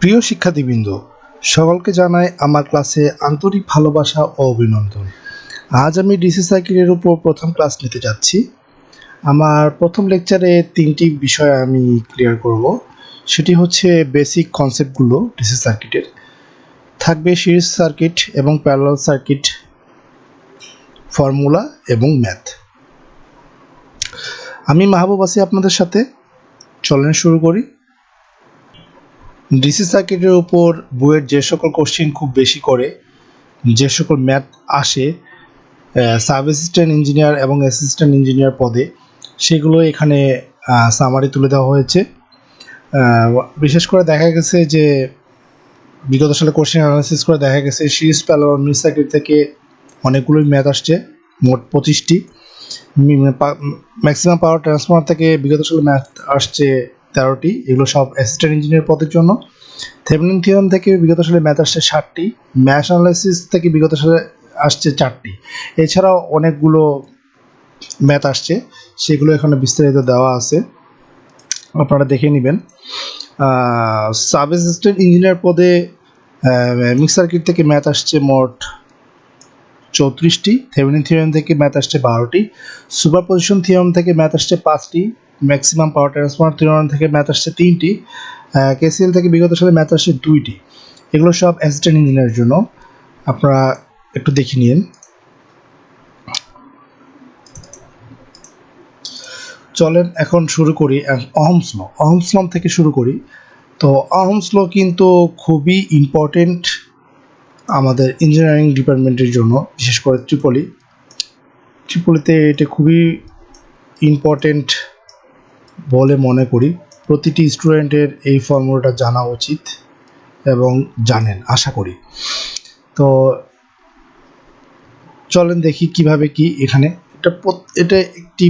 প্রিয় শিক্ষার্থীবৃন্দ, সকলকে জানাই আমার ক্লাসে আন্তরিক ভালোবাসা ও অভিনন্দন। আজ আমি ডিসি সার্কিটের উপর প্রথম ক্লাস নিতে যাচ্ছি। আমার প্রথম লেকচারে 3টি বিষয় আমি ক্লিয়ার করব। সেটি হচ্ছে বেসিক কনসেপ্টগুলো ডিসি সার্কিটের, থাকবে সিরিজ সার্কিট এবং প্যারালাল সার্কিট, ফর্মুলা এবং ম্যাথ। আমি মাহবুব আছি আপনাদের সাথে। চলেন শুরু করি। ডিসি সার্কিটের উপর বইয়ের যে সকল কোশ্চেন খুব বেশি করে, যে সকল ম্যাথ আসে সাব অ্যাসিস্ট্যান্ট ইঞ্জিনিয়ার এবং অ্যাসিস্ট্যান্ট ইঞ্জিনিয়ার পদে, সেগুলো এখানে সামারি তুলে দেওয়া হয়েছে। বিশেষ করে দেখা গেছে যে বিগত সালে কোশ্চেন অ্যানালাইসিস করে দেখা গেছে সিরিজ প্যারালাল মিড সার্কিট থেকে অনেকগুলোই ম্যাথ আসছে, মোট 25টি। ম্যাক্সিমাম পাওয়ার ট্রান্সফর্মার থেকে বিগত সালে ম্যাথ আসছে 13টি। এগুলো সব অ্যাসিস্ট্যান্ট ইঞ্জিনিয়ার পদের জন্য। থেভেনিন থিওরাম থেকে বিগত সালে ম্যাথ আসছে 60টি। ম্যাশ অ্যানালাইসিস থেকে বিগত সালে আসছে 4টি। এছাড়াও অনেকগুলো ম্যাথ আসছে, সেগুলো এখানে বিস্তারিত দেওয়া আছে, আপনারা দেখে নেবেন। সাব অ্যাসিস্ট্যান্ট ইঞ্জিনিয়ার পদে মিক্স সার্কিট থেকে ম্যাথ আসছে মোট 34টি। থেভেনিন থিওরাম থেকে ম্যাথ আসছে 12টি। সুপারপজিশন থিওরাম থেকে ম্যাথ আসছে 5টি। ম্যাক্সিমাম পাওয়ার ট্রান্সফর্মার থিওরাম থেকে ম্যাথ আসছে 3টি। কেসিএল থেকে বিগত সালে ম্যাথ আসছে 2টি। এগুলো সব অ্যাসিস্ট্যান্ট ইঞ্জিনিয়ারের জন্য, আপনারা একটু দেখে নিন। চলেন এখন শুরু করি অহমস ল থেকে শুরু করি। তো অহমস ল কিন্তু খুবই ইম্পর্টেন্ট আমাদের ইঞ্জিনিয়ারিং ডিপার্টমেন্টের জন্য, বিশেষ করে ট্রিপলিতে এটা খুবই ইম্পর্টেন্ট বলে মনে করি। প্রতিটি স্টুডেন্টের এই ফর্মুলাটা জানা উচিত এবং জানেন আশা করি। তো চলেন দেখি কিভাবে কি এখানে এটা একটি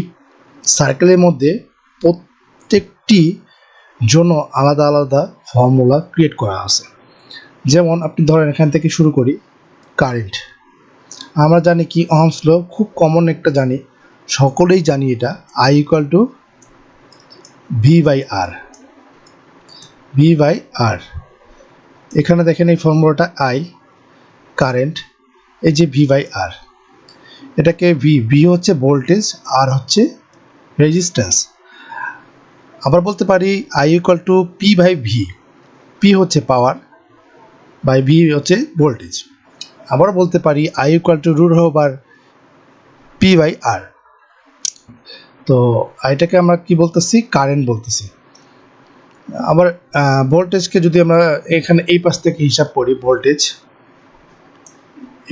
সার্কেলের মধ্যে প্রত্যেকটি জন্য আলাদা আলাদা ফর্মুলা ক্রিয়েট করা আছে। যেমন আপনি ধরেন এখান থেকে শুরু করি। কারেন্ট আমরা জানি কি অহমস ল, খুব কমন একটা জানি, সকলেই জানি এটা, I equal to V by R. এখানে দেখেন এই ফর্মুলাটা I, কারেন্ট, এই যে ভি বাই আর, এটাকে ভি হচ্ছে ভোল্টেজ, আর হচ্ছে রেজিস্ট্যান্স। আবার বলতে পারি I equal to P by V, P হচ্ছে পাওয়ার বাই ভি হচ্ছে ভোল্টেজ। আবার বলতে পারি I equal to root over P by R. তো এটাকে আমরা কি বলতেছি, কারেন্ট বলতেছি। আবার ভোল্টেজকে যদি আমরা এখানে এই পাশ থেকে হিসাব করি, ভোল্টেজ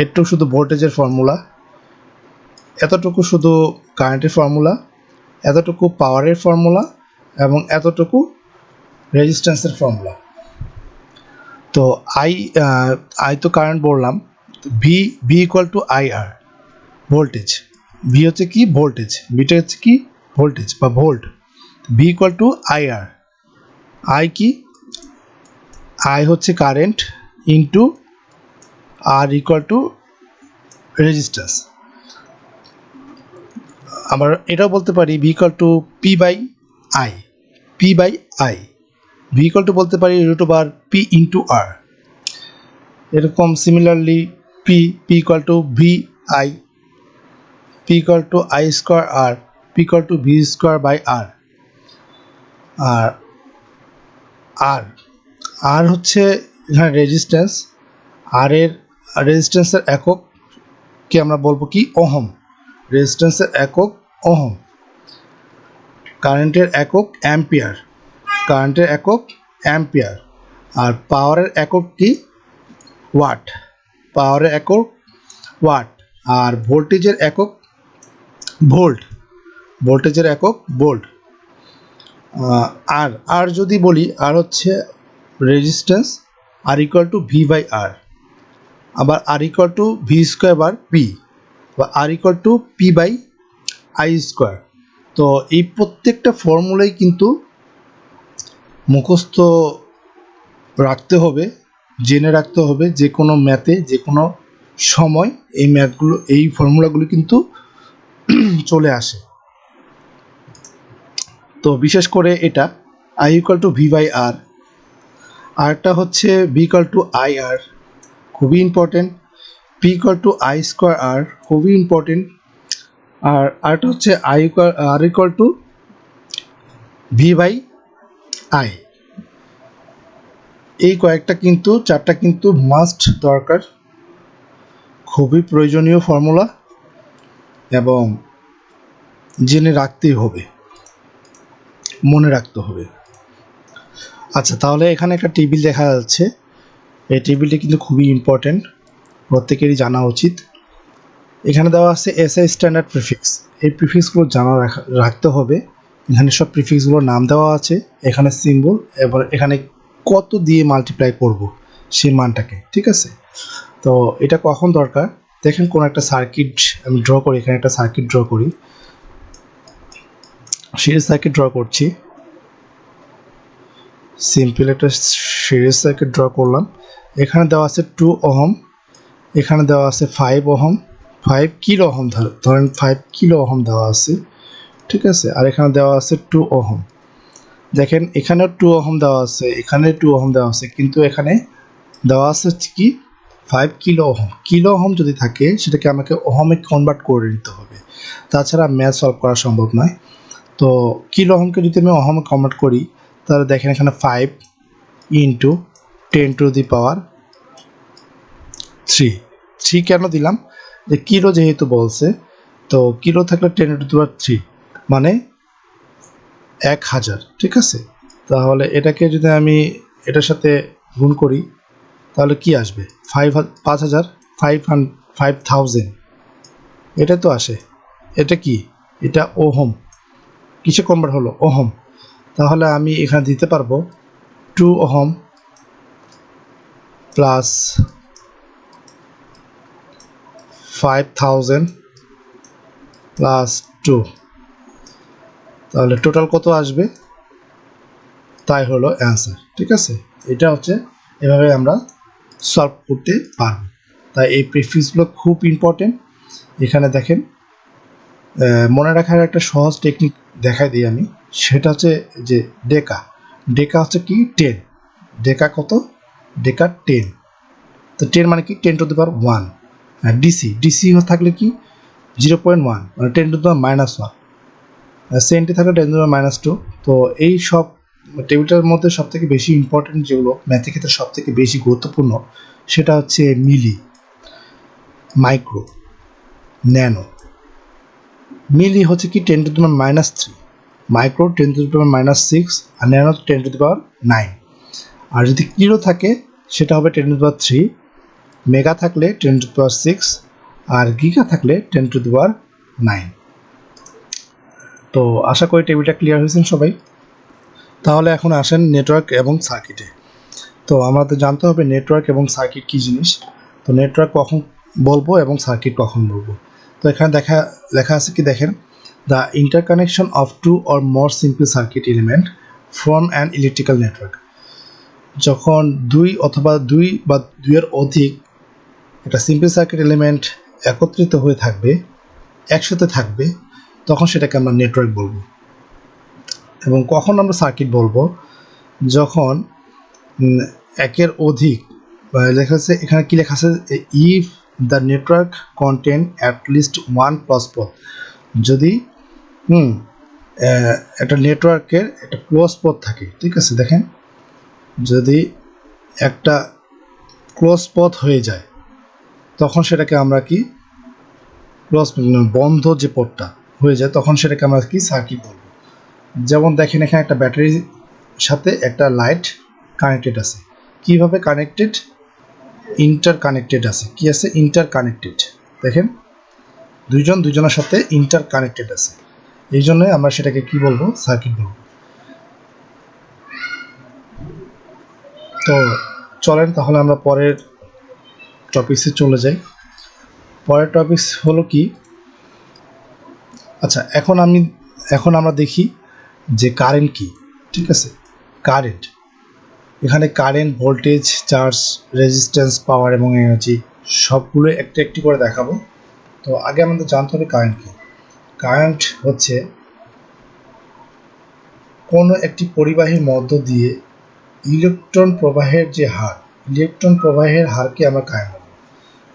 একটু শুধু ভোল্টেজের ফর্মুলা, এতটুকু শুধু কারেন্টের ফর্মুলা, এতটুকু পাওয়ারের ফর্মুলা এবং এতটুকু রেজিস্ট্যান্সের ফর্মুলা। তো আই তো কারেন্ট বললাম, V equal to I R, voltage. V হচ্ছে কি ভোল্টেজ, বিটা হচ্ছে কি ভোল্টেজ বা volt. V equal to I R, I কি, আই হচ্ছে current into R equal to resistance. আবার এটাও বলতে পারি V equal to P by I, V equal to বলতে পারি root over P into R. এরকম similarly P equal to V I, P equal to I square R, P equal to V square by আর। আর আর হচ্ছে এখানে resistance, রেজিস্ট্যান্সের একক কি আমরা বলবো কি ওহম, রেজিস্ট্যান্সের একক ওহম। কারেন্টের একক অ্যাম্পিয়ার, আর পাওয়ারের একক কি ওয়াট, আর ভোল্টেজের একক ভোল্ট। আর যদি বলি, আর হচ্ছে resistance, R equal to V by R, আবার R equal to V square bar P, বা R equal to P by I square. তো এই প্রত্যেকটা ফর্মুলাই কিন্তু মুখস্থ রাখতে হবে, জেনে রাখতে হবে। যে কোনো ম্যাথে যে কোনো সময় এই ফর্মুলাগুলো কিন্তু চলে আসে। তো বিশেষ করে এটা I equal to V by R, আরটা হচ্ছে V equal to I R, খুবই important. P equal to I square R, খুবই ইম্পর্টেন্ট। আর আরটা হচ্ছে R equal to V by I. এই কয়েকটা কিন্তু চারটা কিন্তু মাস্ট দরকার, খুবই প্রয়োজনীয় ফর্মুলা এবং জেনে রাখতেই হবে, মনে রাখতে হবে। আচ্ছা, তাহলে এখানে একটা টেবিল দেখা যাচ্ছে, এই টেবিলটি কিন্তু খুবই ইম্পর্টেন্ট, প্রত্যেকেরই জানা উচিত। এখানে দেওয়া আছে এসআই স্ট্যান্ডার্ড প্রিফিক্স, এই প্রিফিক্সগুলো রাখতে হবে। এখানে সব প্রিফিক্সগুলোর নাম দেওয়া আছে, এখানে সিম্বল, এবার এখানে কত দিয়ে মাল্টিপ্লাই করব সেই মানটাকে, ঠিক আছে। তো এটা কখন দরকার, দেখেন কোন একটা সার্কিট আমি ড্র করি, এখানে একটা সার্কিট ড্র করি, সিরিজ সার্কিট ড্র করছি, সিম্পল একটা সিরিজ সার্কিট ড্র করলাম। এখানে দেওয়া আছে 2 ওহম, এখানে দেওয়া আছে 5 ওহম, 5 কিলো ওহম, ধরেন 5 কিলো ওহম দেওয়া আছে, ঠিক আছে। আর এখানে দেওয়া আছে 2 ওহম। দেখেন এখানেও 2 ওহম দেওয়া আছে, এখানে 2 ওহম দেওয়া আছে, কিন্তু এখানে দেওয়া আছে কি 5 কিলো ওহম। কিলো ওহম যদি থাকে সেটাকে আমাকে ওহমে কনভার্ট করে নিতে হবে, তাছাড়া ম্যাথ সলভ করা সম্ভব নয়। তো কিলো ওহমকে যদি আমি ওহমে কনভার্ট করি, তাহলে দেখেন এখানে 5 ইন্টু 10⁻³ কেন দিলাম, যে কিলো যেহেতু বলছে, তো কিলো থাকলে 10⁻³ মানে 1000, ঠিক আছে। তাহলে এটাকে যদি আমি এটার সাথে গুণ করি তাহলে কি আসবে, 5000, 5000, এটা তো আসে। এটা কি, এটা ওহম, কিসে কনভার্ট হলো, ওহম। তাহলে আমি এখানে দিতে পারবো 2 ওহম প্লাস 5000 প্লাস 2, তাহলে টোটাল কত আসবে, তাই হলো অ্যান্সার, ঠিক আছে। এটা হচ্ছে এভাবে আমরা সলভ করতে পারবো। তাই এই প্রিফিক্সগুলো খুব ইম্পর্টেন্ট। এখানে দেখেন মনে রাখার একটা সহজ টেকনিক দেখাই দিই আমি, সেটা হচ্ছে যে ডেকা, ডেকা হচ্ছে কি 10, ডেকা কত, ডেকা 10, তো 10 মানে কি 10⁻1। আর ডিসি, ডিসি থাকলে কি 0.1 মানে 10⁻−1, সেন্টি থাকলে 10⁻²। তো এই সব টেবিলটার মধ্যে সব থেকে বেশি ইম্পর্টেন্ট যেগুলো ম্যাথের ক্ষেত্রে সব থেকে বেশি গুরুত্বপূর্ণ, সেটা হচ্ছে মিলি, মাইক্রো, ন্যানো। মিলি হচ্ছে কি 10⁻−3, মাইক্রো 10⁻−6, আর ন্যানো 10⁻9। আর যদি কিলো থাকে সেটা হবে 10⁻3, মেগা থাকলে 10⁻6, আর গিগা থাকলে 10⁻9। তো আশা করি টেবিলটা ক্লিয়ার হয়েছেন সবাই। তাহলে এখন আসেন নেটওয়ার্ক এবং সার্কিটে। তো আমাদের জানতে হবে নেটওয়ার্ক এবং সার্কিট কী জিনিস। তো নেটওয়ার্ক কখন বলবো এবং সার্কিট কখন বলবো। তো এখানে লেখা আছে কি দেখেন, the interconnection of 2 or more simple circuit element from an electrical network। যখন দুই বা দুইয়ের অধিক একটা সিম্পল সার্কিট এলিমেন্ট একত্রিত হয়ে থাকবে, একসাথে থাকবে, তখন সেটাকে আমরা নেটওয়ার্ক বলবো। এবং কখন আমরা সার্কিট বলবো, যখন একের অধিক, লেখা আছে এখানে কি লেখা আছে, if the network contain at least one close পথ। যদি একটা নেটওয়ার্কের একটা ক্লোজ পথ থাকে, ঠিক আছে। দেখেন যদি একটা ক্লোজ পথ হয়ে যায় তখন সেটাকে আমরা কি ক্লোজ, বন্ধ যে পথটা হয়ে যায় তখন সেটাকে আমরা কি সার্কিট বলবো। যেমন দেখেন এখানে একটা ব্যাটারির সাথে একটা লাইট কানেক্টেড আছে, কিভাবে কানেক্টেড, ইন্টার কানেক্টেড আছে, কি আছে, ইন্টার কানেক্টেড। দেখেন দুইজনের সাথে ইন্টার কানেক্টেড আছে, এই জন্যই আমরা সেটাকে কি বলবো, সার্কিট বলবো। তো চলেন তাহলে আমরা পরের টপিক্সে চলে যাই। পরের টপিক্স হলো কি, আচ্ছা এখন আমরা দেখি যে কারেন্ট কি, ঠিক আছে। কারেন্ট, এখানে কারেন্ট, ভোল্টেজ, চার্জ, রেজিস্ট্যান্স, পাওয়ার এবং এনার্জি সবগুলো একটু একটি করে দেখাবো। তো আগে আমাদের জানতে হবে কারেন্ট কি। কারেন্ট হচ্ছে কোনো একটি পরিবাহীর মধ্য দিয়ে ইলেকট্রন প্রবাহের যে হার, ইলেকট্রন প্রবাহের হারকে আমরা কারেন্ট বলি।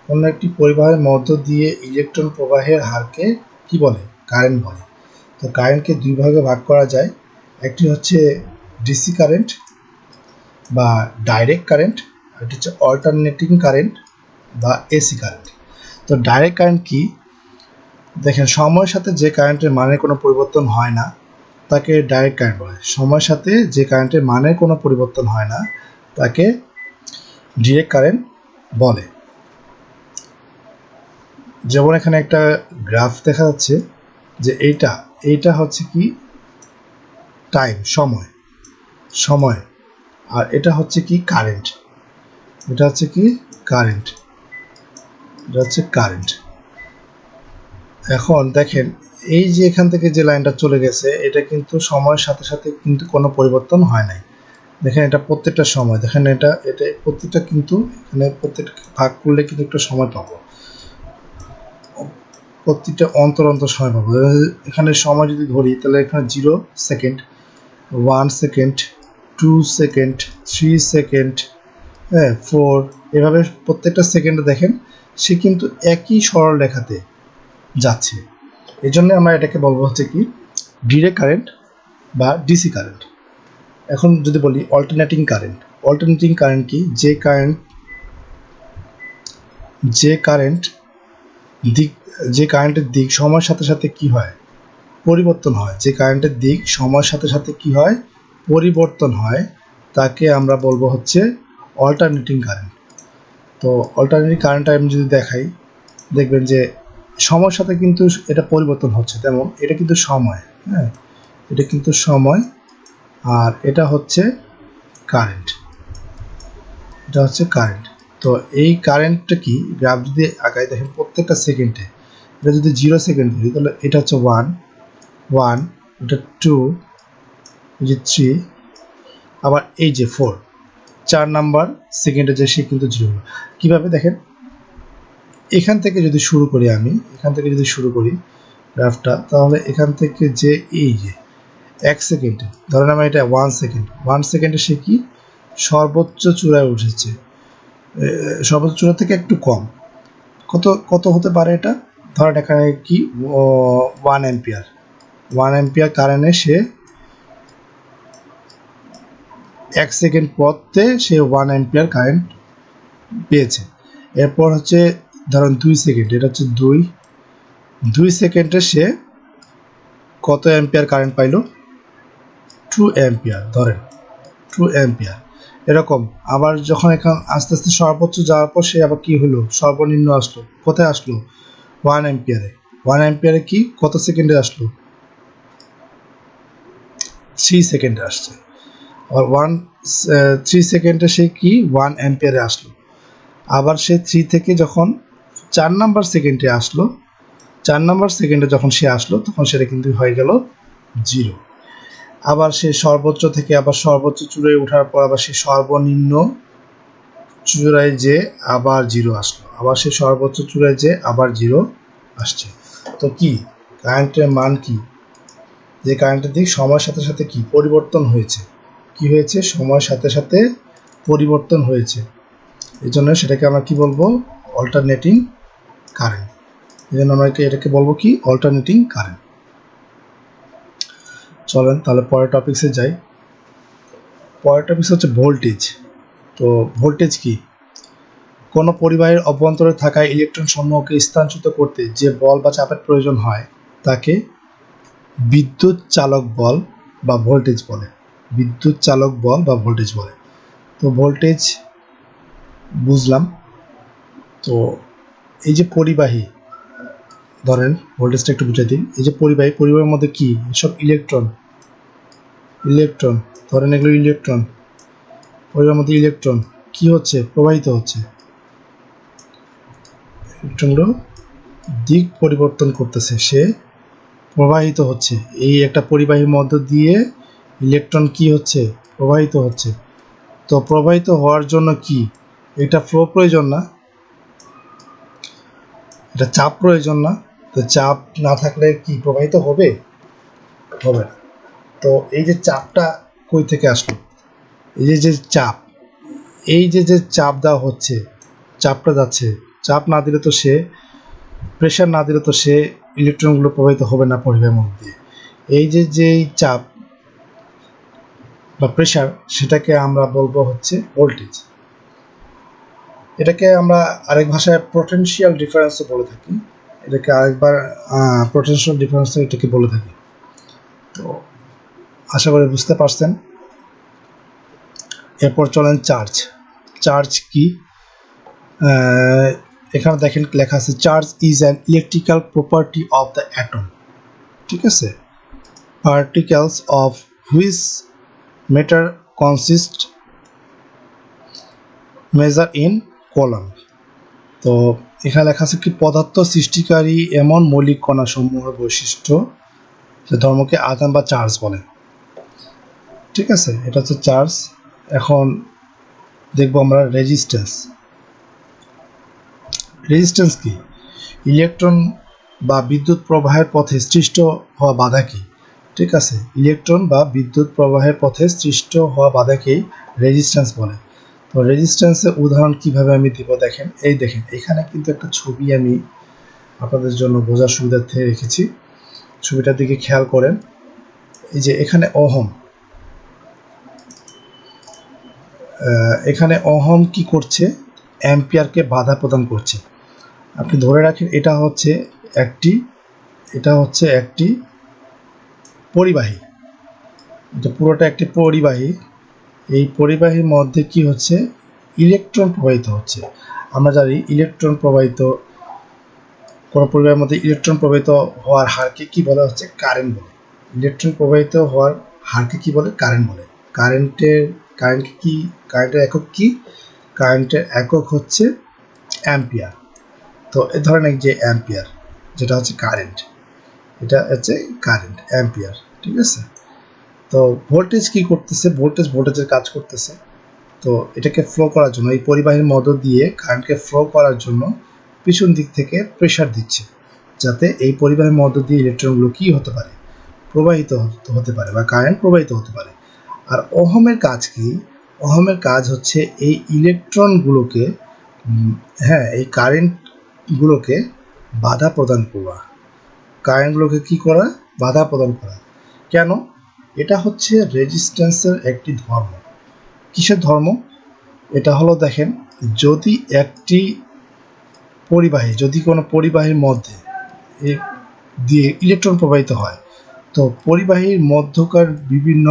অন্য একটি পরিবাহের মধ্য দিয়ে ইলেকট্রন প্রবাহের হারকে কি বলে? কারেন্ট বলে। তো কারেন্টকে দুই ভাগে ভাগ করা যায়, একটি হচ্ছে ডিসি কারেন্ট বা ডাইরেক্ট কারেন্ট, এটি হচ্ছে অল্টারনেটিং কারেন্ট বা এসি কারেন্ট। তো ডাইরেক্ট কারেন্ট কি? দেখেন, সময়ের সাথে যে কারেন্টের মানের কোনো পরিবর্তন হয় না তাকে ডাইরেক্ট কারেন্ট বলে। সময়ের সাথে যে কারেন্টের মানের কোনো পরিবর্তন হয় না তাকে ডিরেক্ট কারেন্ট বলে। যেমন এখানে একটা গ্রাফ দেখা যাচ্ছে যে এইটা হচ্ছে কি টাইম, সময় সময়, আর এটা হচ্ছে কি কারেন্ট, এটা হচ্ছে কি কারেন্ট, এটা হচ্ছে কারেন্ট। এখন দেখেন, এই যে এখান থেকে যে লাইনটা চলে গেছে এটা কিন্তু সময়ের সাথে সাথে কিন্তু কোনো পরিবর্তন হয় নাই। দেখেন এটা প্রত্যেকটা সময়, দেখেন এটা প্রত্যেকটা কিন্তু এখানে প্রত্যেকটা ভাগ করলে কিন্তু একটা সময় পাবো, প্রত্যেকটা অন্তর অন্তর সময় পাবো। এখানে সময় যদি ধরি তাহলে এখানে 0 সেকেন্ড, 1 সেকেন্ড, 2 সেকেন্ড, 3 সেকেন্ড, হ্যাঁ 4, এভাবে প্রত্যেকটা সেকেন্ডে দেখেন সে কিন্তু একই সরল রেখাতে যাচ্ছে। এই জন্য আমরা এটাকে বলবো হচ্ছে কি ডিরেক্ট কারেন্ট বা ডিসি কারেন্ট। এখন যদি বলি অল্টারনেটিং কারেন্ট, অল্টারনেটিং কারেন্ট কি? যে কারেন্টের দিক সময়ের সাথে সাথে কি হয়? পরিবর্তন হয়। যে কারেন্টের দিক সময়ের সাথে সাথে কি হয়? পরিবর্তন হয়, তাকে আমরা বলবো হচ্ছে অল্টারনেটিং কারেন্ট। তো অল্টারনেটিং কারেন্টটা আমি যদি দেখাই, দেখবেন যে সময়ের সাথে কিন্তু এটা পরিবর্তন হচ্ছে। যেমন এটা কিন্তু সময়, হ্যাঁ এটা কিন্তু সময়, আর এটা হচ্ছে কারেন্ট, এটা হচ্ছে কারেন্ট। তো এই কারেন্টটা কি? গ্রাফ যদি আগায় দেখেন প্রত্যেকটা সেকেন্ডে, এটা যদি 0 সেকেন্ড ধরি তাহলে এটা হচ্ছে 1, এটা 2, এই যে 3, আবার এই যে 4 নাম্বার সেকেন্ডে যে সে কিন্তু 0 হলো। কীভাবে দেখেন, এখান থেকে যদি শুরু করি, আমি এখান থেকে যদি শুরু করি গ্রাফটা, তাহলে এখান থেকে যে এই যে 1 সেকেন্ডে, ধরেন আমার এটা 1 সেকেন্ডে সে কি সর্বোচ্চ চূড়ায় উঠেছে, সর্বোচ্চ চূড়া থেকে একটু কম। কত কত হতে পারে এটা? ধরেন এখানে কি 1 অ্যাম্পিয়ার, 1 অ্যাম্পিয়ার কারেন্টে সে 1 সেকেন্ড পরতে সে 1 অ্যাম্পিয়ার কারেন্ট পেয়েছে। এরপর হচ্ছে ধরেন 2 সেকেন্ড, এটা হচ্ছে 2 সেকেন্ডে সে কত অ্যাম্পিয়ার কারেন্ট পাইলো? 2 অ্যাম্পিয়ার, ধরেন 2 অ্যাম্পিয়ার। এরকম আবার যখন এখন আস্তে আস্তে সর্বোচ্চ যাওয়ার পর সে আবার কি হলো? সর্বনিম্ন আসলো, কোথায় আসলো? 1 অ্যাম্পিয়ারে। 1 অ্যাম্পিয়ারে কি কত সেকেন্ডে আসলো? 3 সেকেন্ডে আসছে। আর 3 সেকেন্ডে সে কি 1 অ্যাম্পিয়ারে আসলো। আবার সে 3 থেকে যখন 4 নাম্বার সেকেন্ডে আসলো, 4 নাম্বার সেকেন্ডে যখন সে আসলো তখন সেটা কিন্তু হয়ে গেল 0। আবার সে সর্বোচ্চ থেকে আবার সর্বোচ্চ চূড়ায় ওঠার পর আবার সে সর্বনিম্ন চূড়ায় যে আবার 0 আসলো, আবার সে সর্বোচ্চ চূড়ায় যে আবার 0 আসছে। তো কি কারেন্টের মান কি? যে কারেন্টের দিক সময়ের সাথে সাথে কি পরিবর্তন হয়েছে, কি হয়েছে? সময়ের সাথে সাথে পরিবর্তন হয়েছে। এই জন্য সেটাকে আমরা কি বলবো? Alternating current. এই জন্য আমরা এটাকে বলবো কি অল্টারনেটিং কারেন্ট। চলেন তাহলে পরের টপিক্সে যাই। পরের টপিক্স হচ্ছে ভোল্টেজ। তো ভোল্টেজ কি? কোনো পরিবাহের অভ্যন্তরে থাকা ইলেকট্রন সমূহকে স্থানচ্যুত করতে যে বল বা চাপের প্রয়োজন হয় তাকে বিদ্যুৎ চালক বল বা ভোল্টেজ বলে। বিদ্যুৎ চালক বল বা ভোল্টেজ বলে। তো ভোল্টেজ বুঝলাম। তো এই যে পরিবাহী, ধরেন ভোল্টেজটা একটু বুঝাই দিই। এই যে পরিবাহের মধ্যে কি সব ইলেকট্রন, ধরেন এগুলো ইলেকট্রন, পরিবাহের মধ্যে ইলেকট্রন কি হচ্ছে? প্রবাহিত হচ্ছে। ইলেকট্রনগুলো দিক পরিবর্তন করতেছে, সে প্রবাহিত হচ্ছে। এই একটা পরিবাহীর মধ্য দিয়ে ইলেকট্রন কি হচ্ছে? প্রবাহিত হচ্ছে। তো প্রবাহিত হওয়ার জন্য কি এটা ফ্লো প্রয়োজন না? এটা চাপ প্রয়োজন না? তো চাপ না থাকলে কি প্রবাহিত হবে? হবে না। তো এই যে চাপটা কই থেকে আসলো? এই যে চাপ, এই যে চাপ দেওয়া হচ্ছে, চাপটা যাচ্ছে, চাপ না দিলে তো সে, প্রেশার না দিলে তো সে ইলেকট্রনগুলো প্রবাহিত হবে না পরিবাহের মধ্যে দিয়ে। এই যেই চাপ বা প্রেশার, সেটাকে আমরা বলবো হচ্ছে ভোল্টেজ। এটাকে আমরা আরেক ভাষায় পোটেনশিয়াল ডিফারেন্সও বলে থাকি, এটাকে আরেকবার পোটেনশিয়াল ডিফারেন্স এটাকে বলে থাকি। তো আশা করি বুঝতে পারছেন। এরপর চলেন চার্জ। চার্জ কি? এখানে দেখেন লেখা আছে charge is an electrical property of the atom. ঠিক আছে, particles of which matter consist measure in column. তো এখানে লেখা আছে কি, পদার্থ সৃষ্টিকারী এমন মৌলিক কণা সমূহের বৈশিষ্ট্য যে ধর্মকে আধান বা চার্জ বলে। ঠিক আছে, এটা হচ্ছে চার্জ। এখন দেখবো আমরা রেজিস্ট্যান্স। রেজিস্ট্যান্স কি? ইলেকট্রন বা বিদ্যুৎ প্রবাহের পথে সৃষ্ট হওয়া বাধা কি? ঠিক আছে, ইলেকট্রন বা বিদ্যুৎ প্রবাহের পথে সৃষ্ট হওয়া বাধাকেই রেজিস্ট্যান্স বলে। তো রেজিস্ট্যান্সের উদাহরণ কিভাবে আমি দিব দেখেন, এই দেখেন এখানে কিন্তু একটা ছবি আমি আপনাদের জন্য বোঝার সুবিধার্থে রেখেছি, ছবিটার দিকে খেয়াল করেন। এই যে এখানে ওহম, এখানে ওহম কি করছে, অ্যাম্পিয়ারকে বাধা প্রদান করছে। আপনি ধরে রাখেন এটা হচ্ছে একটি পরিবাহী, এটা পুরোটা একটি পরিবাহী। এই পরিবাহীর মধ্যে কি হচ্ছে, ইলেকট্রন প্রবাহিত হচ্ছে। আমরা জানি ইলেকট্রন প্রবাহিত, কোনো পরিবাহের মধ্যে ইলেকট্রন প্রবাহিত হওয়ার হারকে কি বলা হচ্ছে, কারেন্ট বলে। ইলেকট্রন প্রবাহিত হওয়ার হারকে কি বলে, কারেন্ট বলে। কারেন্টের একক কি? কারেন্টের একক হচ্ছে অ্যাম্পিয়ার। তো এ ধরেন এই যে অ্যাম্পিয়ার, যেটা হচ্ছে কারেন্ট, এটা হচ্ছে কারেন্ট অ্যাম্পিয়ার। ঠিক আছে, তো ভোল্টেজ কি করতেছে, ভোল্টেজের কাজ করতেছে। তো এটাকে ফ্লো করার জন্য, এই পরিবাহীর মধ্য দিয়ে কারেন্টকে ফ্লো করার জন্য পিছন দিক থেকে প্রেশার দিচ্ছে, যাতে এই পরিবাহীর মধ্য দিয়ে ইলেকট্রনগুলো কি হতে পারে, প্রবাহিত হতে পারে বা কারেন্ট প্রবাহিত হতে পারে। আর ওহমের কাজ কি? ওহমের কাজ হচ্ছে এই ইলেকট্রনগুলোকে, এই কারেন্টগুলোকে বাধা প্রদান করা, কারেন্টগুলোকে কি করা, বাধা প্রদান করা। কেন? এটা হচ্ছে রেজিস্ট্যান্সের একটি ধর্ম। কিসের ধর্ম? এটা হলো দেখেন, যদি একটি পরিবাহী, যদি কোনো পরিবাহীর মধ্যে দিয়ে ইলেকট্রন প্রবাহিত হয়, তো পরিবাহীর মধ্যকার বিভিন্ন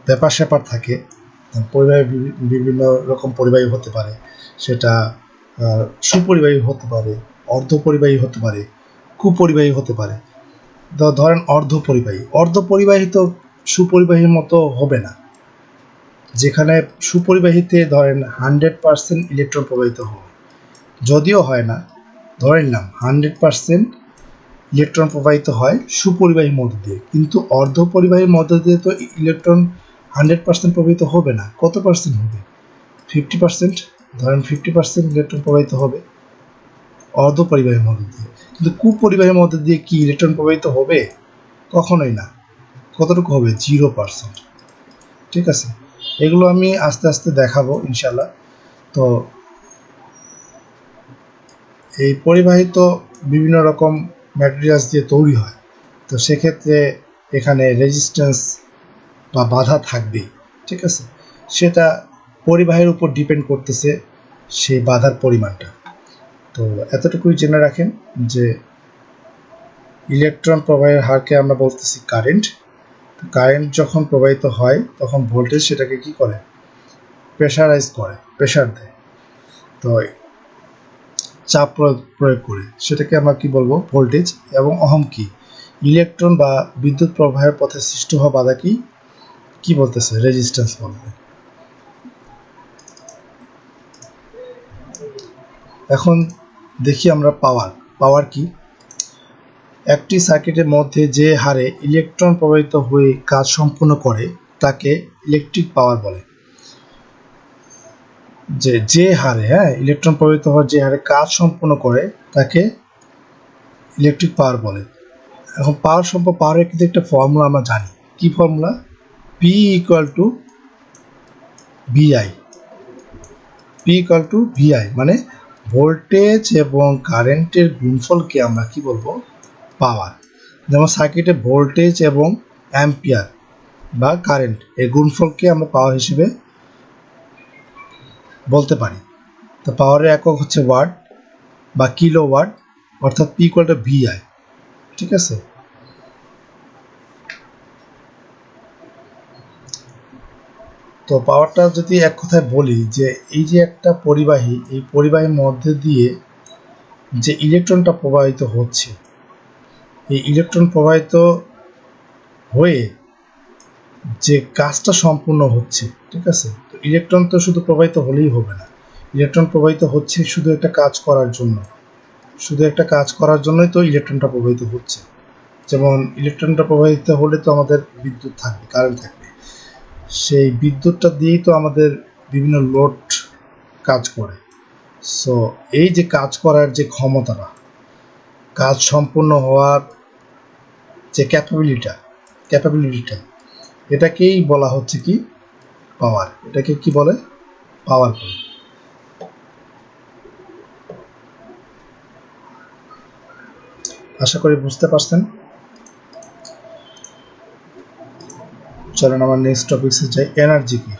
ব্যাপার স্যাপার থাকে। পরিবাহী বিভিন্ন রকম পরিবাহী হতে পারে, সেটা সুপরিবাহী হতে পারে, অর্ধপরিবাহী হতে পারে, কুপরিবাহী হতে পারে। ধরেন অর্ধপরিবাহী তো সুপরিবাহীর মতো হবে না। যেখানে সুপরিবাহীতে ধরেন 100% ইলেকট্রন প্রবাহিত হবে, যদিও হয় না, ধরে নিলাম 100% ইলেকট্রন প্রবাহিত হয় সুপরিবাহীর মধ্য দিয়ে, কিন্তু অর্ধপরিবাহীর মধ্য দিয়ে তো ইলেকট্রন 100% প্রবাহিত হবে না। কত পার্সেন্ট হবে? 50%। ধরেন 50% ইলেকট্রন প্রবাহিত হবে অর্ধপরিবাহীর মধ্য দিয়ে, কিন্তু কুপরিবাহীর মধ্য দিয়ে কি ইলেকট্রন প্রবাহিত হবে? কখনোই না। কতটুকু হবে? 0%। ঠিক আছে, এগুলো আমি আস্তে আস্তে দেখাবো ইনশাল্লাহ। তো এই পরিবাহী তো বিভিন্ন রকম ম্যাটেরিয়ালস দিয়ে তৈরি হয়, তো সেক্ষেত্রে এখানে রেজিস্ট্যান্স বা বাধা থাকবেই। ঠিক আছে, সেটা পরিবাহীর উপর ডিপেন্ড করতেছে সেই বাধার পরিমাণটা। তো এতটুকুই জেনে রাখেন যে ইলেকট্রন প্রবাহের হারকে আমরা বলতেছি কারেন্ট। কারেন্ট যখন প্রবাহিত হয় তখন ভোল্টেজ সেটাকে কি করে, প্রেশারাইজ করে, প্রেশার দেয়। তো চাপ প্রয়োগ করে সেটাকে আমরা কি বলবো, ভোল্টেজ। এবং ওহম কি? ইলেকট্রন বা বিদ্যুৎ প্রবাহের পথে সৃষ্টি হওয়া বাধা কি বলতেছে, রেজিস্ট্যান্স বলবে। এখন দেখি আমরা পাওয়ার কি। একটি সার্কিটের মধ্যে যে হারে ইলেকট্রন প্রবাহিত হয়ে কাজ সম্পূর্ণ করে তাকে ইলেকট্রিক পাওয়ার বলে। যে হারে ইলেকট্রন প্রবাহিত হওয়ার যে হারে কাজ সম্পূর্ণ করে তাকে ইলেকট্রিক পাওয়ার বলে। এখন পাওয়ারের কিন্তু একটা ফর্মুলা আমরা জানি, কি formula? P equal to V I. P equal to V I মানে ভোল্টেজ এবং কারেন্টের গুণফলকে আমরা কি বলবো? পাওয়ার। যেমন সার্কিটে ভোল্টেজ এবং অ্যাম্পিয়ার বা কারেন্ট এর গুণফলকে আমরা পাওয়ার হিসেবে বলতে পারি। তো পাওয়ারের একক হচ্ছে ওয়াট বা কিলো ওয়াট, অর্থাৎ পি ইকুয়াল টু ভিআই। ঠিক আছে? তো পাওয়ারটা যদি এক কথায় বলি যে এই যে একটা পরিবাহী, এই পরিবাহীর মধ্যে দিয়ে যে ইলেকট্রনটা প্রবাহিত হচ্ছে, এই ইলেকট্রন প্রবাহিত হয়ে যে কাজটা সম্পূর্ণ হচ্ছে, ঠিক আছে? তো ইলেকট্রন তো শুধু প্রবাহিত হলেই হবে না, ইলেকট্রন প্রবাহিত হচ্ছে শুধু একটা কাজ করার জন্য, শুধু একটা কাজ করার জন্যই তো ইলেকট্রনটা প্রবাহিত হচ্ছে। যেমন ইলেকট্রনটা প্রবাহিত হলে তো আমাদের বিদ্যুৎ থাকবে, কারেন্ট থাকবে, সেই বিদ্যুৎটা দিয়েই তো আমাদের বিভিন্ন লোড কাজ করে। সো এই যে কাজ করার যে ক্ষমতাটা, কাজ সম্পূর্ণ হওয়ার যে ক্যাপাবিলিটিটা এটাকেই বলা হচ্ছে কি? পাওয়ার। এটাকে কি বলে? পাওয়ার বলে। আশা করি বুঝতে পারছেন। চলেন আমার নেক্সট টপিক্সে যাই। এনার্জি কি?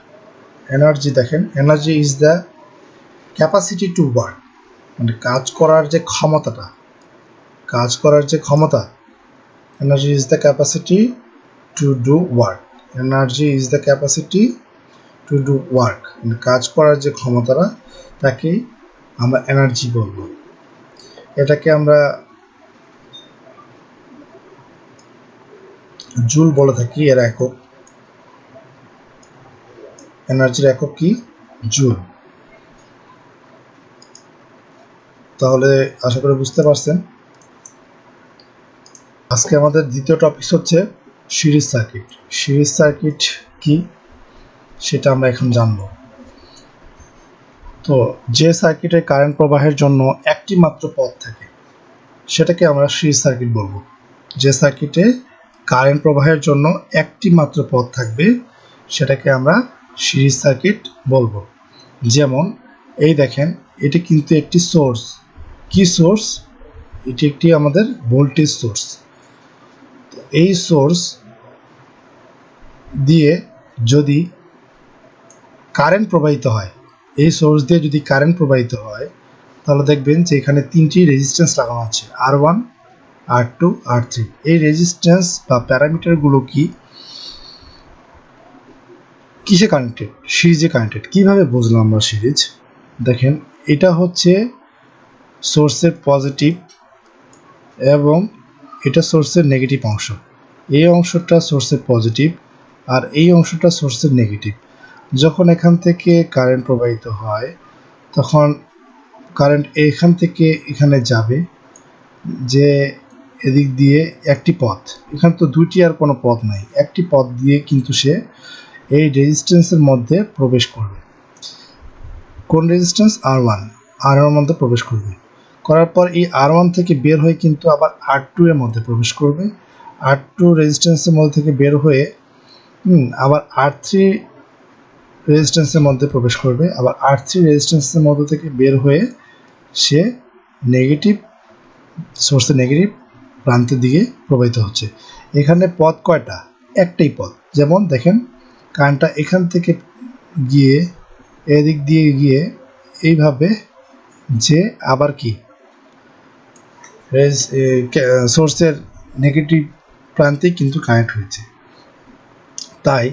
এনার্জি দেখেন, energy is the capacity to work, মানে কাজ করার যে ক্ষমতাটা, কাজ করার যে ক্ষমতা। Energy is the capacity to do work. Energy is the capacity to do work, মানে কাজ করার যে ক্ষমতাটা, তাকে আমরা এনার্জি বলবো। এটাকে আমরা জুল বলে থাকি এর একক। এনার্জির একক কি? জুল। তাহলে আশা করি বুঝতে পারছেন। আজকে আমাদের দ্বিতীয় টপিক হচ্ছে সিরিজ সার্কিট। সিরিজ সার্কিট কি সেটা আমরা এখন জানব। তো যে সার্কিটের কারেন্ট প্রবাহের জন্য একটি মাত্র পথ থাকে সেটাকে আমরা সিরিজ সার্কিট বলবো। যে সার্কিটে কারেন্ট প্রবাহের জন্য একটি মাত্র পথ থাকবে সেটাকে আমরা সিরিজ সার্কিট বলবো। যেমন এই দেখেন, এটি কিন্তু একটি সোর্স। কি সোর্স? এটি একটি আমাদের ভোল্টেজ সোর্স। এই সোর্স দিয়ে যদি কারেন্ট প্রবাহিত হয়, এই সোর্স দিয়ে যদি কারেন্ট প্রবাহিত হয়, তাহলে দেখবেন যে এখানে তিনটি রেজিস্ট্যান্স লাগানো আছে, R1, R2, R3। এই রেজিস্ট্যান্স বা প্যারামিটারগুলো কি কিসে কানেক্টেড? সিরিজে কানেক্টেড। কিভাবে বুঝলাম আমরা সিরিজ? দেখেন, এটা হচ্ছে সোর্সের পজিটিভ এবং এটা সোর্সের নেগেটিভ অংশ। এই অংশটা সোর্সের পজিটিভ আর এই অংশটা সোর্সের নেগেটিভ। যখন এখান থেকে কারেন্ট প্রবাহিত হয় তখন কারেন্ট এখান থেকে এখানে যাবে, যে এদিক দিয়ে একটি পথ, এখানে তো দুইটি আর কোনো পথ নাই, একটি পথ দিয়ে কিন্তু সে এই রেজিস্ট্যান্সের মধ্যে প্রবেশ করবে। কোন রেজিস্ট্যান্স? R1। R1 মধ্যে প্রবেশ করবে, করার পর এই R1 থেকে বের হয়ে কিন্তু আবার R2 এর মধ্যে প্রবেশ করবে। R2 রেজিস্ট্যান্সের মধ্যে থেকে বের হয়ে আবার R3 রেজিস্ট্যান্সের মধ্যে প্রবেশ করবে, আবার R3 রেজিস্ট্যান্সের মধ্যে থেকে বের হয়ে সে নেগেটিভ সোর্সের নেগেটিভ প্রান্তের দিকে প্রবাহিত হচ্ছে। এখানে পথ কয়টা? একটাই পথ। যেমন দেখেন, কারেন্টটা এখান থেকে গিয়ে এদিক দিয়ে গিয়ে এইভাবে যে আবার কি সোর্সের নেগেটিভ প্রান্তে কিন্তু কানেক্ট হয়েছে। তাই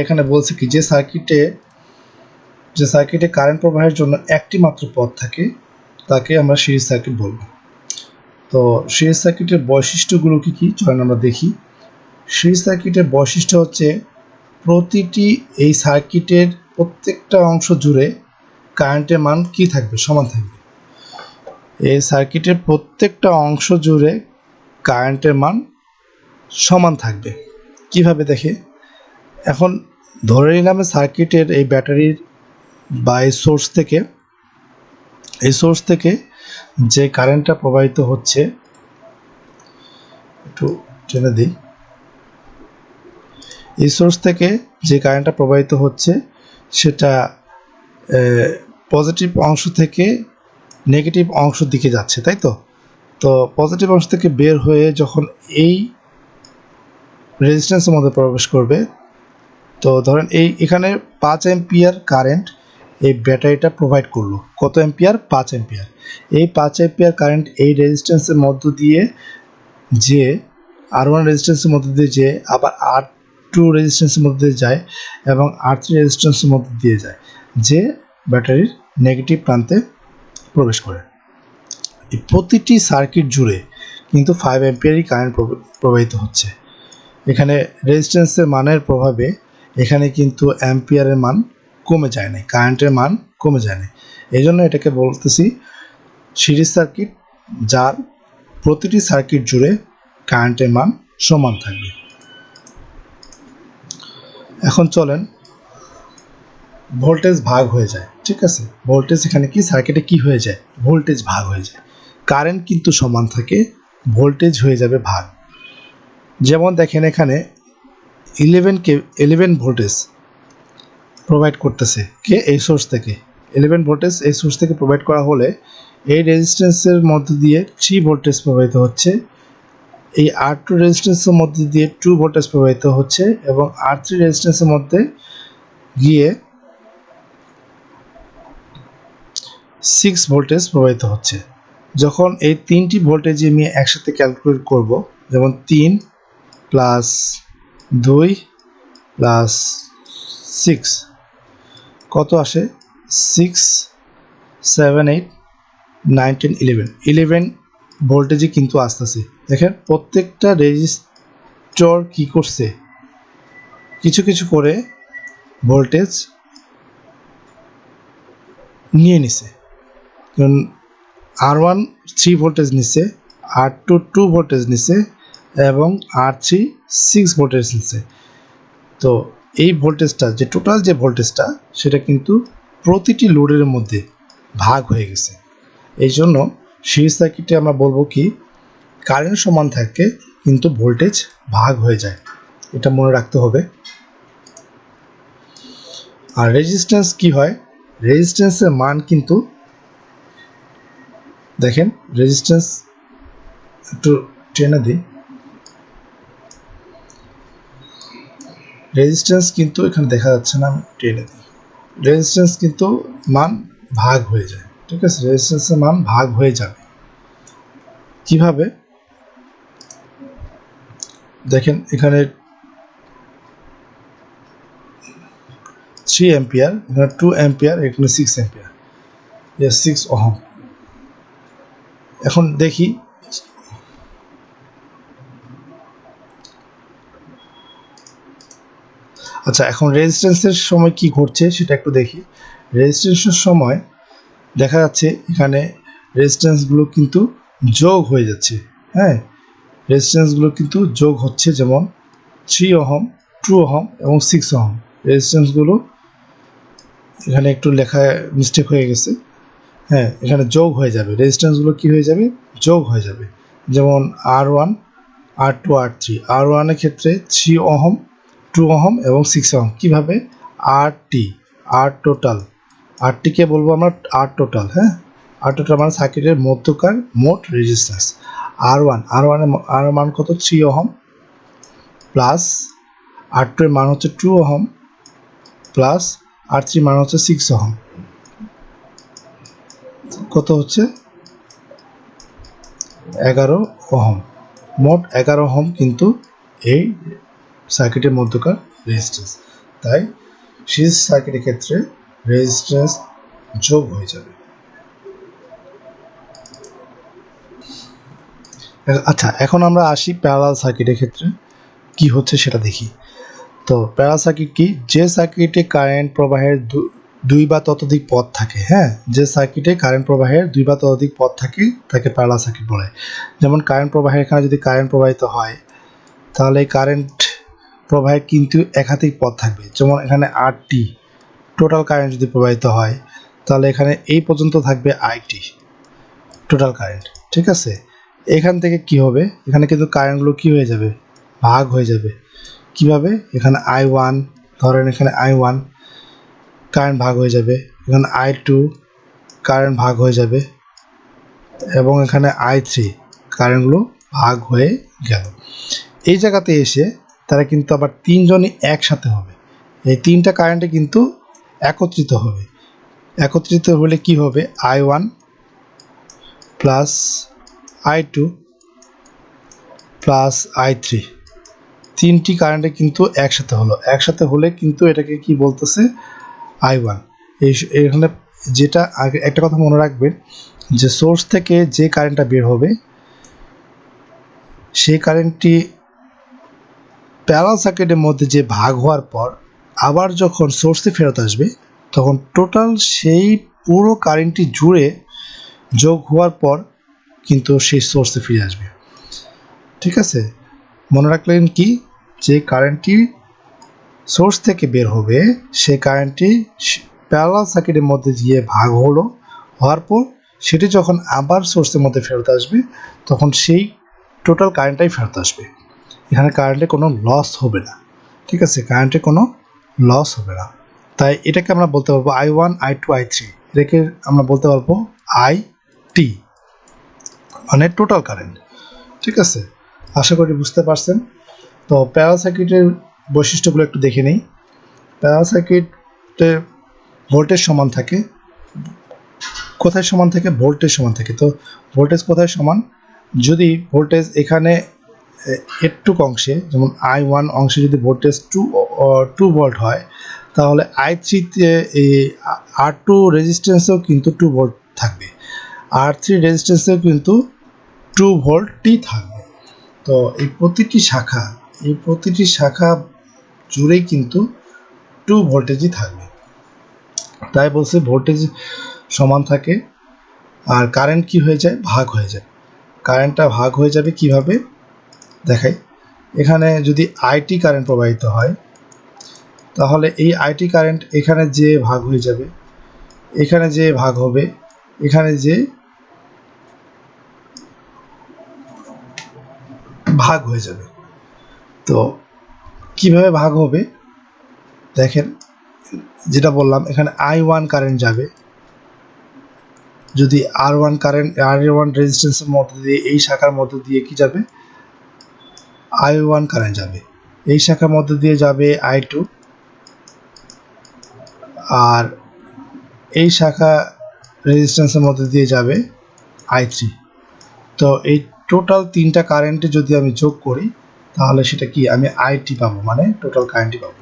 এখানে বলছে কি, যে সার্কিটে কারেন্ট প্রবাহের জন্য একটি মাত্র পথ থাকে তাকে আমরা সিরিজ সার্কিট বলবো। তো সিরিজ সার্কিটের বৈশিষ্ট্যগুলো কি কি চলেন আমরা দেখি। সিরিজ সার্কিটের বৈশিষ্ট্য হচ্ছে প্রতিটি এই সার্কিটের প্রত্যেকটা অংশ জুড়ে কারেন্টের মান কি থাকবে? সমান থাকবে। এই সার্কিটের প্রত্যেকটা অংশ জুড়ে কারেন্টের মান সমান থাকবে। কিভাবে দেখে? এখন ধরে নিলাম সার্কিটের এই ব্যাটারির বা এই সোর্স থেকে যে কারেন্টটা প্রবাহিত হচ্ছে, একটু টেনে দিই, এই সোর্স থেকে যে কারেন্টটা প্রবাহিত হচ্ছে সেটা পজিটিভ অংশ থেকে নেগেটিভ অংশের দিকে যাচ্ছে, তাই তো? তো পজিটিভ অংশ থেকে বের হয়ে যখন এই রেজিস্ট্যান্সের মধ্যে প্রবেশ করবে, তো ধরেন এখানে 5 অ্যাম্পিয়ার কারেন্ট এই ব্যাটারিটা প্রোভাইড করলো। কত অ্যাম্পিয়ার? 5 অ্যাম্পিয়ার। এই 5 অ্যাম্পিয়ার কারেন্ট এই রেজিস্ট্যান্সের মধ্য দিয়ে যে R1 রেজিস্ট্যান্সের মধ্যে দিয়ে যে আবার R2 রেজিস্ট্যান্সের মধ্যে দিয়ে যায় এবং R3 রেজিস্ট্যান্সের মধ্যে দিয়ে যায়, যে ব্যাটারির নেগেটিভ প্রান্তে প্রবেশ করে। এই প্রতিটি সার্কিট জুড়ে কিন্তু 5 অ্যাম্পিয়ারই কারেন্ট প্রবাহিত হচ্ছে। এখানে রেজিস্ট্যান্সের মানের প্রভাবে এখানে কিন্তু অ্যাম্পিয়ারের মান কমে যায় না, কারেন্টের মান কমে যায় না। এই জন্য এটাকে বলতেছি সিরিজ সার্কিট, যার প্রতিটি সার্কিট জুড়ে কারেন্টের মান সমান থাকবে। এখন চলেন ভোল্টেজ ভাগ হয়ে যায়, ঠিক আছে? ভোল্টেজ এখানে কি সার্কিটে কি হয়ে যায়? ভোল্টেজ ভাগ হয়ে যায়। কারেন্ট কিন্তু সমান থাকে, ভোল্টেজ হয়ে যাবে ভাগ। যেমন দেখেন এখানে 11 ভোল্টেজ প্রোভাইড করতেছে কে? এই সোর্স থেকে। 11 ভোল্টেজ এই সোর্স থেকে প্রোভাইড করা হলে এই রেজিস্ট্যান্সের মধ্যে দিয়ে 3 ভোল্টেজ প্রবাহিত হচ্ছে, এই R2 রেজিস্ট্যান্সের মধ্যে দিয়ে 2 ভোল্টেজ প্রবাহিত হচ্ছে এবং R3 রেজিস্ট্যান্সের মধ্যে গিয়ে 6 ভোল্টেজ প্রবাহিত হচ্ছে। যখন এই তিনটি ভোল্টেজ আমি একসাথে ক্যালকুলেট করব, যেমন 3 প্লাস 2 প্লাস 6 কত আসে? 6 7 8 9 10 11 ভোল্টেজই কিন্তু আসতেছে। দেখেন প্রত্যেকটা রেজিস্টর কি করছে, কিছু কিছু করে ভোল্টেজ নিয়ে নিছে। কারণ R1 3 ভোল্টেজ নিছে, R2 2 ভোল্টেজ নিছে এবং R3 6 ভোল্টেজ নিছে। তো এই ভোল্টেজটা, যে টোটাল যে ভোল্টেজটা, সেটা কিন্তু প্রতিটি লোডের মধ্যে ভাগ হয়ে গেছে। এই জন্য সিরিজ সার্কিটে আমরা বলবো কি, কারেন্ট সমান থাকে কিন্তু ভোল্টেজ ভাগ হয়ে যায়, এটা মনে রাখতে হবে। আর রেজিস্ট্যান্স কি হয়? রেজিস্ট্যান্সের মান কিন্তু দেখেন, রেজিস্ট্যান্স একটু টেনে দিই, রেজিস্ট্যান্স কিন্তু এখানে দেখা যাচ্ছে না, আমি টেনে দিই। রেজিস্ট্যান্স কিন্তু মান ভাগ হয়ে যায়, ঠিক আছে? রেজিস্ট্যান্সের মান ভাগ হয়ে যাবে কিভাবে? দেখেন এখানে 3 অ্যাম্পিয়ার, এখানে 2 অ্যাম্পিয়ার, এখানে 6 অ্যাম্পিয়ার, 6 ওহম। এখন দেখি আচ্ছা, এখন রেজিস্ট্যান্সের সময় কি ঘটছে সেটা একটু দেখি। রেজিস্ট্যান্সের সময় দেখা যাচ্ছে এখানে রেজিস্ট্যান্সগুলো কিন্তু যোগ হয়ে যাচ্ছে। হ্যাঁ, রেজিস্ট্যান্সগুলো কিন্তু যোগ হচ্ছে, যেমন 3 ওহম, 2 ওহম এবং 6 ওহম। রেজিস্ট্যান্সগুলো এখানে একটু লেখায় মিস্টেক হয়ে গেছে। হ্যাঁ, এখানে যোগ হয়ে যাবে, রেজিস্ট্যান্সগুলো কি হয়ে যাবে? যোগ হয়ে যাবে। যেমন R1 R2 R3, R1 এর ক্ষেত্রে 3 ওহম, 2 ওহম এবং 6 ওহম। কীভাবে? আর টোটাল, আরটিকে বলবো আমরা আর টোটাল। হ্যাঁ, আর টোটাল মানে সার্কিটের মধ্যকার মোট রেজিস্ট্যান্স। আর মান কত? 3 ওহম প্লাস R2 এর মান হচ্ছে 2 ওহম প্লাস R3 মান হচ্ছে 6 ওহম। কত হচ্ছে? 11 ওহম। মোট 11 ওহম কিন্তু এই সার্কিটের মধ্যকার রেজিস্ট্যান্স। তাই সিরিজ সার্কিটের ক্ষেত্রে রেজিস্ট্যান্স যোগ হয়ে যাবে। আচ্ছা, এখন আমরা আসি প্যারালাল সার্কিটের ক্ষেত্রে কি হচ্ছে সেটা দেখি। তো প্যারালাল সার্কিট কি? যে সার্কিটে কারেন্ট প্রবাহের দুই বা ততোধিক পথ থাকে। হ্যাঁ, যে সার্কিটে কারেন্ট প্রবাহের 2 বা ততোধিক পথ থাকে তাকে প্যারালাল সার্কিট বলে। যেমন কারেন্ট প্রবাহের এখানে যদি কারেন্ট প্রবাহিত হয়, তাহলে এই কারেন্ট প্রবাহের কিন্তু একাধিক পথ থাকবে। যেমন এখানে আরটি টোটাল কারেন্ট যদি প্রবাহিত হয়, তাহলে এখানে এই পর্যন্ত থাকবে আইটি টোটাল কারেন্ট, ঠিক আছে? এখান থেকে কি হবে? এখানে কিন্তু কারেন্টগুলো কি হয়ে যাবে? ভাগ হয়ে যাবে। কিভাবে? এখানে I1 ধরেন, এখানে I1 কারেন্ট ভাগ হয়ে যাবে, এখানে I2 কারেন্ট ভাগ হয়ে যাবে এবং এখানে I3 কারেন্টগুলো ভাগ হয়ে গেল। এই জায়গাতে এসে তারা কিন্তু আবার তিনজনই একসাথে হবে, এই তিনটা কারেন্টে কিন্তু একত্রিত হবে। একত্রিত হলে কি হবে? I1 plus I2 plus I3, তিনটি কারেন্টে কিন্তু একসাথে হলো। একসাথে হলে কিন্তু এটাকে কি বলতেছে? I1। এখানে যেটা আগে একটা কথা মনে রাখবেন, যে সোর্স থেকে যে কারেন্টটা বের হবে সেই কারেন্টটি প্যারালাল সার্কিটের মধ্যে যে ভাগ হওয়ার পর আবার যখন সোর্সে ফেরত আসবে তখন টোটাল সেই পুরো কারেন্টটি জুড়ে যোগ হওয়ার পর কিন্তু সেই সোর্সে ফিরে আসবে। ঠিক আছে? মনে রাখলেন কি, যে কারেন্টটি সোর্স থেকে বের হবে সেই কারেন্টটি প্যারালাল সার্কিটের মধ্যে দিয়ে ভাগ হওয়ার পর সেটি যখন আবার সোর্সের মধ্যে ফেরত আসবে তখন সেই টোটাল কারেন্টটাই ফেরত আসবে। এখানে কারেন্টে কোনো লস হবে না। ঠিক আছে? কারেন্টে কোনো লস হবে না। তাই এটাকে আমরা বলতে পারবো I1 I2 I3, এটাকে আমরা বলতে পারবো IT, মানে টোটাল কারেন্ট। ঠিক আছে? আশা করি বুঝতে পারছেন। তো প্যারালাল সার্কিটের বৈশিষ্ট্যগুলো একটু দেখে নেই। প্যারালাল সার্কিটে ভোল্টেজ সমান থাকে। কোথায় সমান থাকে? ভোল্টেজ সমান থাকে। তো ভোল্টেজ কোথায় সমান? যদি ভোল্টেজ এখানে একটু অংশে, যেমন I1 অংশে যদি ভোল্টেজ 2 ভোল্ট হয়, তাহলে I3-তে এই R2 রেজিস্ট্যান্সেও কিন্তু 2 ভোল্ট থাকবে, R3 রেজিস্ট্যান্সেও কিন্তু 2 ভোল্টই থাকবে। তো এই প্রতিটি শাখা জুড়েই কিন্তু 2 ভোল্টেজই থাকবে। তাই বলছে ভোল্টেজ সমান থাকে। আর কারেন্ট কি হয়ে যায়? ভাগ হয়ে যায়। কারেন্টটা ভাগ হয়ে যাবে কিভাবে দেখাই। এখানে যদি IT কারেন্ট প্রবাহিত হয় তাহলে এই IT কারেন্ট এখানে যে ভাগ হয়ে যাবে, এখানে যে ভাগ হবে, এখানে যে ভাগ হয়ে যাবে। তো কিভাবে ভাগ হবে দেখেন, যেটা বললাম, এখানে I1 কারেন্ট যাবে, যদি R1 রেজিস্ট্যান্সের মধ্যে দিয়ে এই শাখার মধ্যে দিয়ে কি যাবে? I1 কারেন্ট যাবে। এই শাখার মধ্যে দিয়ে যাবে I2, আর এই শাখা রেজিস্ট্যান্সের মধ্যে দিয়ে যাবে I3। তো এই টোটাল তিনটা কারেন্টে যদি আমি যোগ করি তাহলে সেটা কি? আমি IT পাবো, মানে টোটাল কারেন্টই পাবো।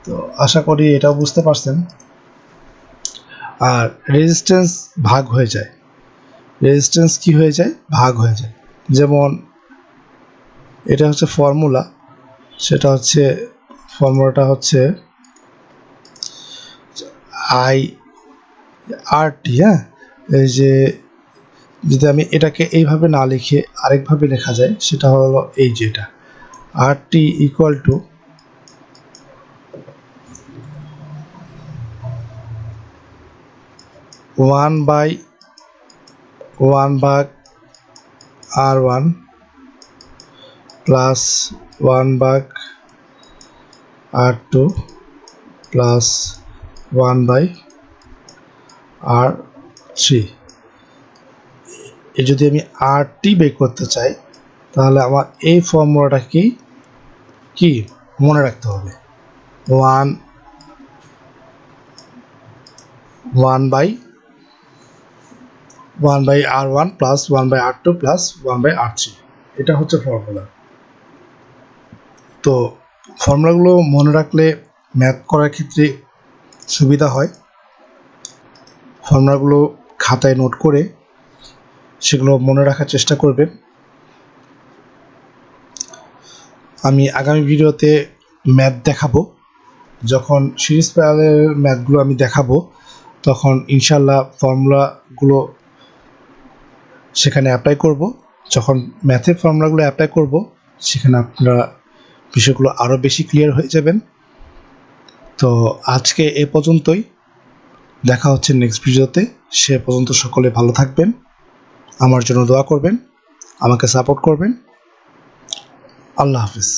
তো আশা করি এটাও বুঝতে পারছেন। আর রেজিস্ট্যান্স ভাগ হয়ে যায়। রেজিস্ট্যান্স কি হয়ে যায়? ভাগ হয়ে যায়। যেমন এটা হচ্ছে ফর্মুলা, ফর্মুলাটা হচ্ছে IRT। হ্যাঁ, এই যে যদি আমি এটাকে এইভাবে না লিখে আরেকভাবে লেখা যায়, সেটা হলো এই যে এটা RT equal to 1/1/R1 plus 1/R2 plus 1/R3। যদি আমি RT বের করতে চাই তাহলে আমার এই ফর্মুলাটা কি মনে রাখতে হবে? 1/1/R1 plus 1/R2 plus 1/R3, এটা হচ্ছে ফর্মুলা। তো ফর্মুলাগুলো মনে রাখলে ম্যাথ করার ক্ষেত্রে সুবিধা হয়। ফর্মুলাগুলো খাতায় নোট করে সেগুলো মনে রাখার চেষ্টা করবেন। আমি আগামী ভিডিওতে ম্যাথ দেখাবো, যখন সিরিজ প্যারালেল ম্যাথগুলো আমি দেখাবো তখন ইনশাল্লাহ ফর্মুলাগুলো সেখানে অ্যাপ্লাই করব। যখন ম্যাথের ফর্মুলাগুলো অ্যাপ্লাই করব সেখানে আপনারা বিষয়গুলো আরও বেশি ক্লিয়ার হয়ে যাবেন। তো আজকে এ পর্যন্তই, দেখা হচ্ছে নেক্সট ভিডিওতে। সে পর্যন্ত সকলে ভালো থাকবেন, আমার জন্য দোয়া করবেন, আমাকে সাপোর্ট করবেন। আল্লাহ হাফিজ।